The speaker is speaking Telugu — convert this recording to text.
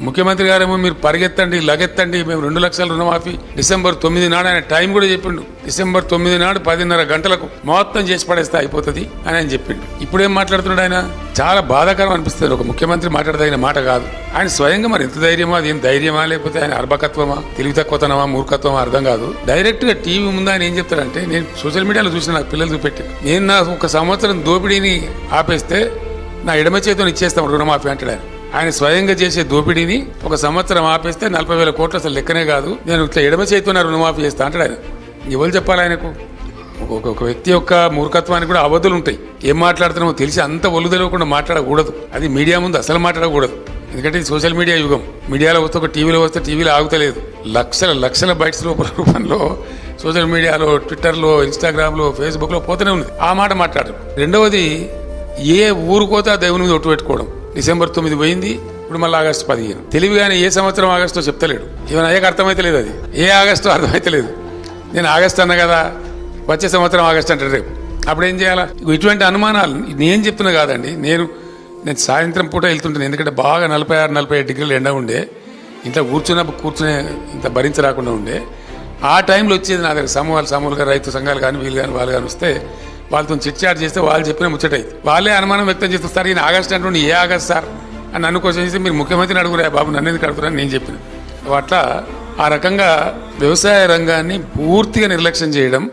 ముఖ్యమంత్రి గారేమో మీరు పరిగెత్తండి లగెత్తండి మేము 2 లక్షల రుణమాఫీ డిసెంబర్ 9 నాడు ఆయన టైం కూడా చెప్పిండు. డిసెంబర్ 9 నాడు 10:30 గంటలకు మొత్తం చేసి పడేస్తే అయిపోతుంది అని ఆయన చెప్పిండు. ఇప్పుడేం మాట్లాడుతున్నాడు ఆయన? చాలా బాధాకరం అనిపిస్తుంది. ఒక ముఖ్యమంత్రి మాట్లాడదగిన మాట కాదు. ఆయన స్వయంగా మరి ఎంత ధైర్యమా, అది ఏం ధైర్యమా, లేకపోతే ఆయన అర్భకత్వమా, తెలివి తక్కువతనమా, మూర్ఖత్వమా అర్థం కాదు. డైరెక్ట్ గా టీవీ ముందు ఆయన ఏం చెప్తాడంటే, నేను సోషల్ మీడియాలో చూసిన నాకు పిల్లలు చూపెట్టి, నేను నా 1 సంవత్సరం దోపిడీని ఆపేస్తే నా ఎడమ చేతిని ఇచ్చేస్తాం రుణమాఫీ అంటాడు ఆయన. ఆయన స్వయంగా చేసే దోపిడీని 1 సంవత్సరం ఆపేస్తే 40,000 కోట్లు అసలు లెక్కనే కాదు, నేను ఇట్లా ఎడమ చేతితో రుణమాఫీ చేస్తా అంటాడు ఆయన. ఎవరు చెప్పాలి ఆయనకు? ఒక వ్యక్తి యొక్క మూర్ఖత్వానికి కూడా అవధులు ఉంటాయి. ఏం మాట్లాడుతున్నామో తెలిసి అంత ఒళ్ళు తెలియకుండా మాట్లాడకూడదు. అది మీడియా ముందు అసలు మాట్లాడకూడదు. ఎందుకంటే ఇది సోషల్ మీడియా యుగం. మీడియాలో వస్తే ఒక టీవీలో వస్తే టీవీలో ఆగుతలేదు. లక్షల బైట్స్ రూపంలో సోషల్ మీడియాలో, ట్విట్టర్లో, ఇన్స్టాగ్రామ్లో, ఫేస్బుక్లో పోతూనే ఉంది. ఆ మాట మాట్లాడరు. రెండవది, ఏ ఊరుకోతే ఆ దేవుని మీద ఒట్టు పెట్టుకోవడం. డిసెంబర్ 9 పోయింది, ఇప్పుడు మళ్ళీ ఆగస్టు 15. తెలివిగానే ఏ సంవత్సరం ఆగస్టో చెప్తలేడు. ఏమైనా అయ్యాక అర్థమైతలేదు. అది ఏ ఆగస్టో అర్థమైతలేదు. నేను ఆగస్టు అన్నా కదా, వచ్చే సంవత్సరం ఆగస్టు అంటాడు రేపు. అప్పుడు ఏం చేయాలా? ఇటువంటి అనుమానాలు నేను చెప్తున్నా కాదండి. నేను సాయంత్రం పూట వెళ్తుంటాను. ఎందుకంటే బాగా 46-47 డిగ్రీలు ఎండ ఉండే, ఇంట్లో కూర్చునే ఇంత భరించరాకుండా ఉండే. ఆ టైంలో వచ్చేది నా దగ్గర సమూహాలుగా రైతు సంఘాలు కానీ వీళ్ళు కానీ వాళ్ళు కానీ వస్తే వాళ్ళతో చిట్చాట్ చేస్తే వాళ్ళు చెప్పిన ముచ్చటైతే వాళ్ళే అనుమానం వ్యక్తం చేస్తారు. ఈయన ఆగస్టు అంటుండే, ఏ ఆగస్ట్ సార్ అని నన్ను క్వశ్చన్ చేస్తే మీరు ముఖ్యమంత్రిని అడుగురా బాబు, నన్ను ఎందుకు అడుగురని నేను చెప్పిన. అట్లా ఆ రకంగా వ్యవసాయ రంగాన్ని పూర్తిగా నిర్లక్ష్యం చేయడం